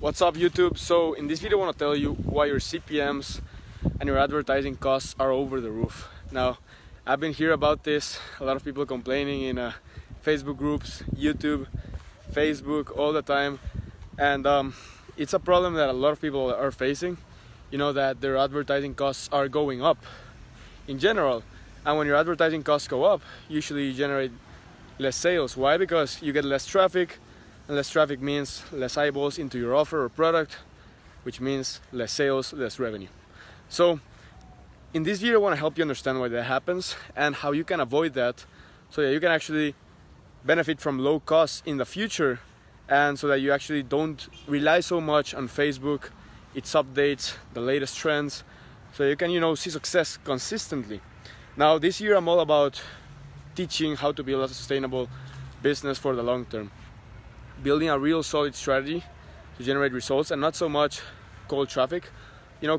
What's up YouTube? So in this video I want to tell you why your CPMs and your advertising costs are over the roof. Now I've been hearing about this, a lot of people complaining in Facebook groups, YouTube, Facebook all the time, and it's a problem that a lot of people are facing. You know that their advertising costs are going up in general, and when your advertising costs go up, usually you generate less sales. Why? Because you get less traffic, and less traffic means less eyeballs into your offer or product, which means less sales, less revenue. So in this video I want to help you understand why that happens and how you can avoid that, so that you can actually benefit from low costs in the future, and so that you actually don't rely so much on Facebook, its updates, the latest trends, so you can see success consistently. Now this year I'm all about teaching how to build a sustainable business for the long term, building a real solid strategy to generate results, and not so much cold traffic.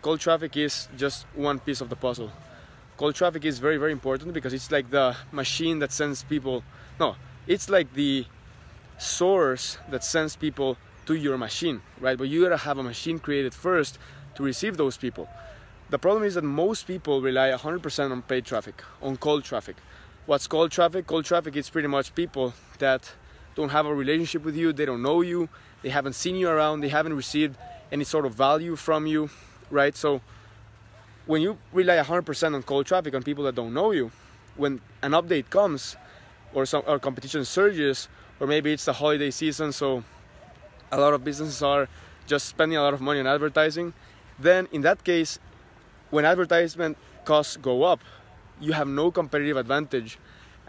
Cold traffic is just one piece of the puzzle. Cold traffic is very, very important because it's like the machine that sends people, it's like the source that sends people to your machine, right? But you gotta have a machine created first to receive those people. The problem is that most people rely 100% on paid traffic, on cold traffic. What's cold traffic? Cold traffic is pretty much people that don't have a relationship with you, they don't know you, they haven't seen you around, they haven't received any sort of value from you, right? So when you rely 100% on cold traffic, on people that don't know you, when an update comes or competition surges, or maybe it's the holiday season, so a lot of businesses are just spending a lot of money on advertising, then in that case, when advertisement costs go up, you have no competitive advantage,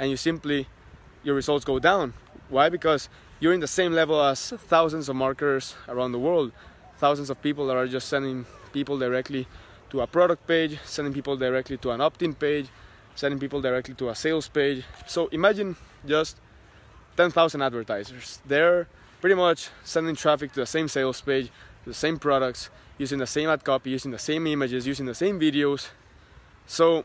and your results go down. Why? Because you're in the same level as thousands of marketers around the world, thousands of people that are just sending people directly to a product page, sending people directly to an opt-in page, sending people directly to a sales page. So imagine just 10,000 advertisers. They're pretty much sending traffic to the same sales page, to the same products, using the same ad copy, using the same images, using the same videos. So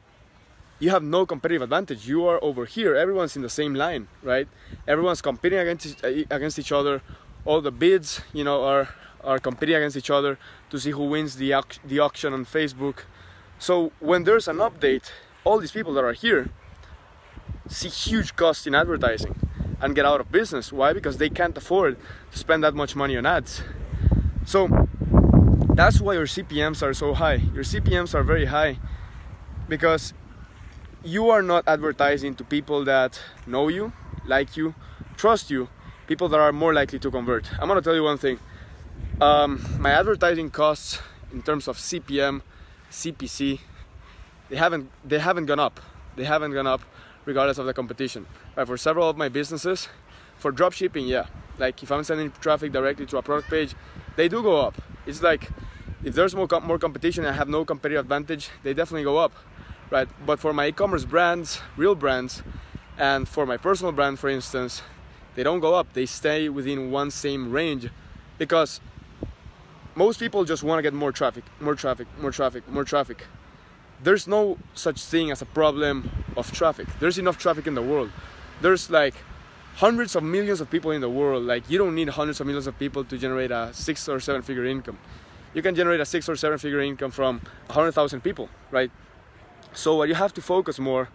you have no competitive advantage. You are over here, everyone's in the same line, right? Everyone's competing against each other. All the bids, are competing against each other to see who wins the auction on Facebook. So when there's an update, all these people that are here see huge costs in advertising and get out of business. Why? Because they can't afford to spend that much money on ads. So that's why your CPMs are so high. Your CPMs are very high because you are not advertising to people that know you, like you, trust you, people that are more likely to convert. I'm gonna tell you one thing. My advertising costs in terms of CPM, CPC, they haven't gone up. They haven't gone up regardless of the competition. Right, for several of my businesses, for dropshipping, yeah. Like if I'm sending traffic directly to a product page, they do go up. It's like if there's more competition and I have no competitive advantage, they definitely go up. Right, but for my e-commerce brands, real brands, and for my personal brand, for instance, they don't go up. They stay within one same range, because most people just want to get more traffic, more traffic, more traffic, more traffic. There's no such thing as a problem of traffic. There's enough traffic in the world. There's like hundreds of millions of people in the world. Like you don't need hundreds of millions of people to generate a 6 or 7 figure income. You can generate a 6 or 7 figure income from 100,000 people, right? So what you have to focus more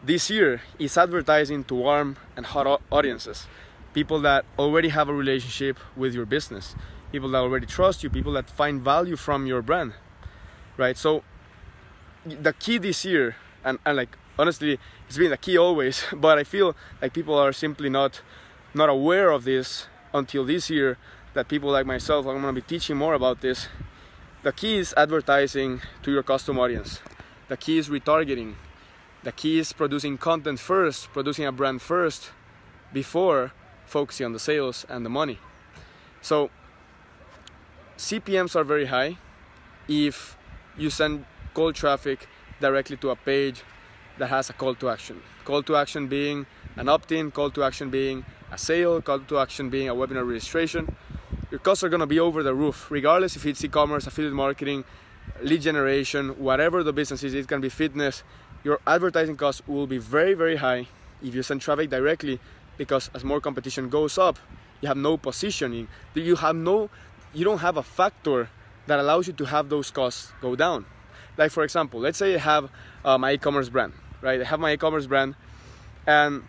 this year is advertising to warm and hot audiences. People that already have a relationship with your business. People that already trust you. People that find value from your brand. Right? So the key this year, and like honestly, it's been the key always, but I feel like people are simply not aware of this until this year, that people like myself, I'm going to be teaching more about this. The key is advertising to your custom audience. The key is retargeting. The key is producing content first, producing a brand first, before focusing on the sales and the money. So CPMs are very high if you send cold traffic directly to a page that has a call to action. Call to action being an opt-in, call to action being a sale, call to action being a webinar registration. Your costs are going to be over the roof, regardless if it's e-commerce, affiliate marketing, lead generation, whatever the business is. It can be fitness. Your advertising costs will be very, very high if you send traffic directly, because as more competition goes up, you have no positioning. You have no you don't have a factor that allows you to have those costs go down. Like for example, let's say I have my e-commerce brand, right? I have my e-commerce brand and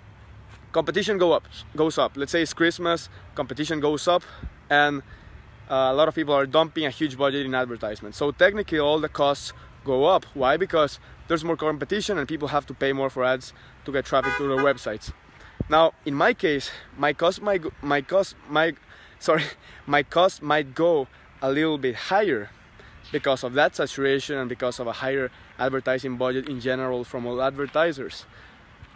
competition goes up. Let's say it's Christmas, competition goes up, and a lot of people are dumping a huge budget in advertisement. So technically all the costs go up. Why? Because there's more competition and people have to pay more for ads to get traffic to their websites. Now, in my case, my cost might go a little bit higher because of that saturation and because of a higher advertising budget in general from all advertisers,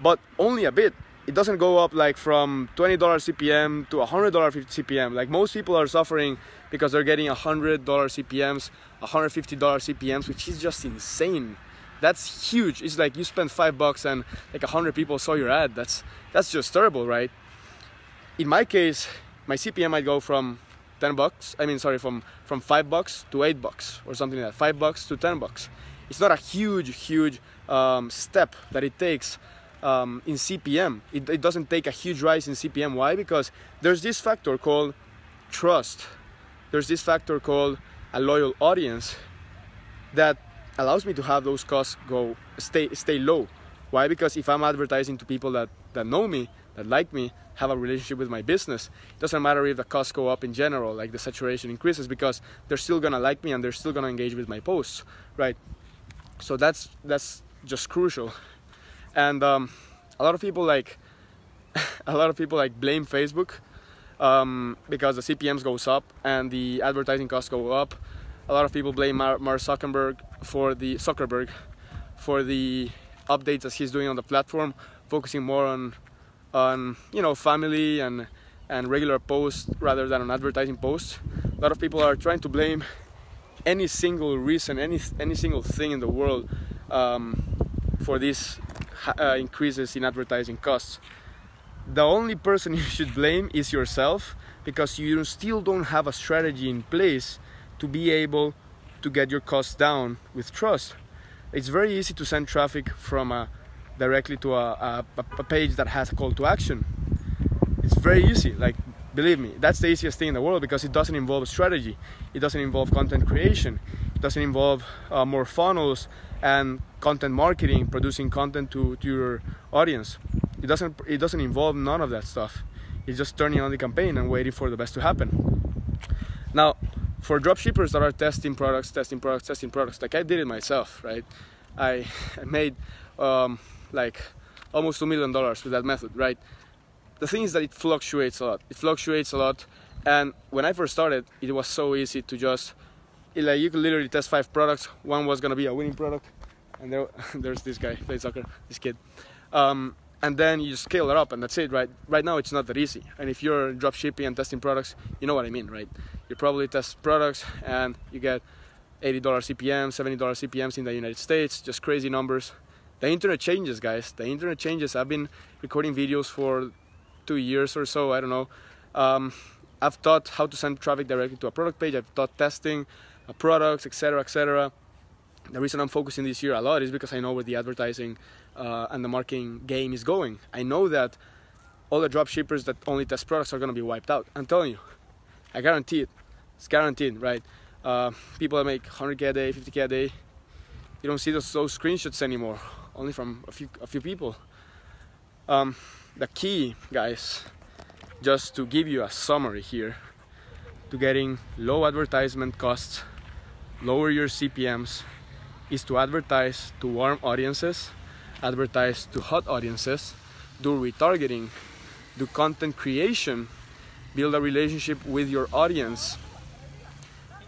but only a bit. It doesn't go up like from $20 CPM to $100 CPM. Like most people are suffering because they're getting $100 CPMs, $150 CPMs, which is just insane. That's huge. It's like you spend $5 and like 100 people saw your ad. That's just terrible, right? In my case, my CPM might go from from $5 to $8 or something like that, $5 to $10. It's not a huge step that it takes in CPM. It doesn't take a huge rise in CPM. Why? Because there's this factor called trust. There's this factor called a loyal audience that allows me to have those costs stay low. Why? Because if I'm advertising to people that know me, that like me, have a relationship with my business, it doesn't matter if the costs go up in general, like the saturation increases, because they're still gonna like me and they're still gonna engage with my posts, right? So that's just crucial. And a lot of people blame Facebook because the CPMs goes up and the advertising costs go up. A lot of people blame Mark Zuckerberg for the updates that he's doing on the platform, focusing more on family and regular posts rather than on advertising posts. A lot of people are trying to blame any single reason, any single thing in the world for these increases in advertising costs. The only person you should blame is yourself, because you still don't have a strategy in place to be able to get your costs down with trust. It's very easy to send traffic from directly to a page that has a call to action. It's very easy, like, believe me, that's the easiest thing in the world, because it doesn't involve strategy, it doesn't involve content creation, it doesn't involve more funnels and content marketing, producing content to your audience. It doesn't involve none of that stuff. It's just turning on the campaign and waiting for the best to happen. Now, for dropshippers that are testing products, like I did it myself, right? I made like almost $2 million with that method, right? The thing is that it fluctuates a lot. And when I first started, it was so easy to just, like, you could literally test 5 products. One was gonna be a winning product, and there's this guy, plays soccer, this kid. And then you just scale it up, and that's it, right? Right now, it's not that easy. And if you're drop shipping and testing products, you know what I mean, right? You probably test products and you get $80 CPM, $70 CPMs in the United States, just crazy numbers. The internet changes, guys. The internet changes. I've been recording videos for 2 years or so, I don't know. I've taught how to send traffic directly to a product page. I've taught testing products, etc., etc. The reason I'm focusing this year a lot is because I know where the advertising and the marketing game is going. I know that all the drop shippers that only test products are going to be wiped out. I'm telling you, I guarantee it. It's guaranteed, right? People that make 100K a day, 50K a day, you don't see those screenshots anymore, only from a few people. The key, guys, just to give you a summary here, to getting low advertisement costs, lower your CPMs, is to advertise to warm audiences, advertise to hot audiences, do retargeting, do content creation, build a relationship with your audience,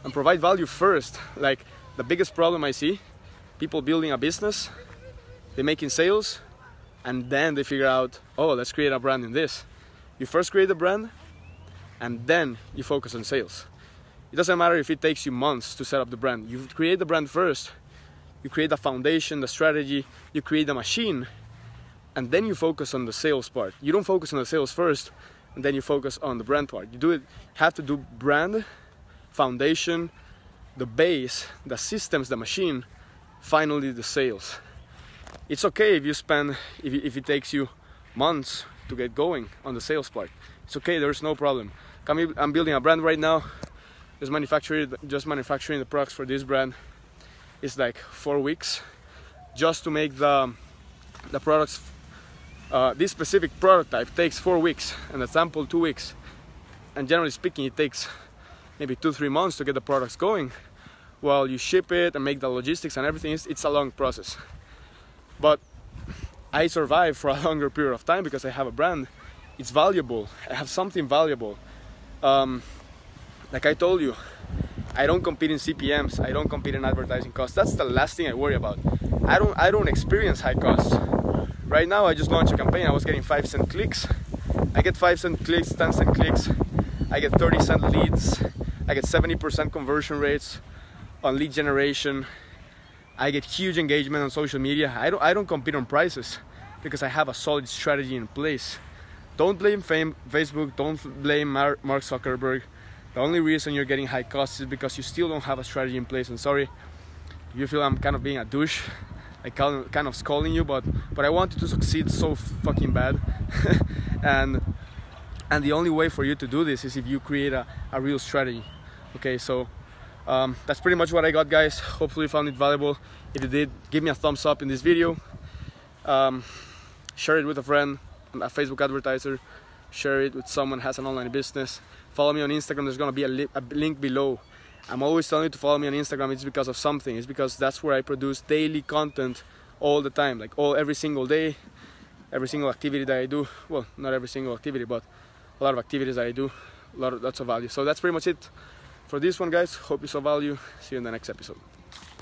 and provide value first. Like, the biggest problem I see, people building a business, they're making sales, and then they figure out, oh, let's create a brand in this. You first create a brand, and then you focus on sales. It doesn't matter if it takes you months to set up the brand. You create the brand first, you create the foundation, the strategy, you create the machine, and then you focus on the sales part. You don't focus on the sales first, and then you focus on the brand part. You have to do brand, foundation, the base, the systems, the machine, finally the sales. It's okay if you spend, if it takes you months to get going on the sales part. It's okay, there's no problem. I'm building a brand right now. just manufacturing the products for this brand is like 4 weeks. Just to make the products, this specific prototype takes 4 weeks, and the sample 2 weeks. And generally speaking, it takes maybe 2-3 months to get the products going. While you ship it and make the logistics and everything, it's a long process. But I survive for a longer period of time because I have a brand. It's valuable. I have something valuable. Like I told you, I don't compete in CPMs. I don't compete in advertising costs. That's the last thing I worry about. I don't experience high costs. Right now, I just launched a campaign. I was getting 5-cent clicks. I get 5-cent clicks, 10-cent clicks. I get 30-cent leads. I get 70% conversion rates on lead generation. I get huge engagement on social media. I don't compete on prices because I have a solid strategy in place. Don't blame Facebook, don't blame Mark Zuckerberg. The only reason you're getting high costs is because you still don't have a strategy in place. And sorry if you feel I'm kind of being a douche, like kind of scolding you, but I want you to succeed so fucking bad. and the only way for you to do this is if you create a real strategy. Okay, so that's pretty much what I got, guys. Hopefully you found it valuable. If you did, give me a thumbs up in this video. Share it with a friend, a Facebook advertiser. Share it with someone who has an online business. Follow me on Instagram. There's gonna be a link below. I'm always telling you to follow me on Instagram. It's because of something. It's because that's where I produce daily content all the time, like every single day, every single activity that I do. Well, not every single activity, but a lot of activities that I do, lots of value. So that's pretty much it for this one, guys. Hope you saw value. See you in the next episode.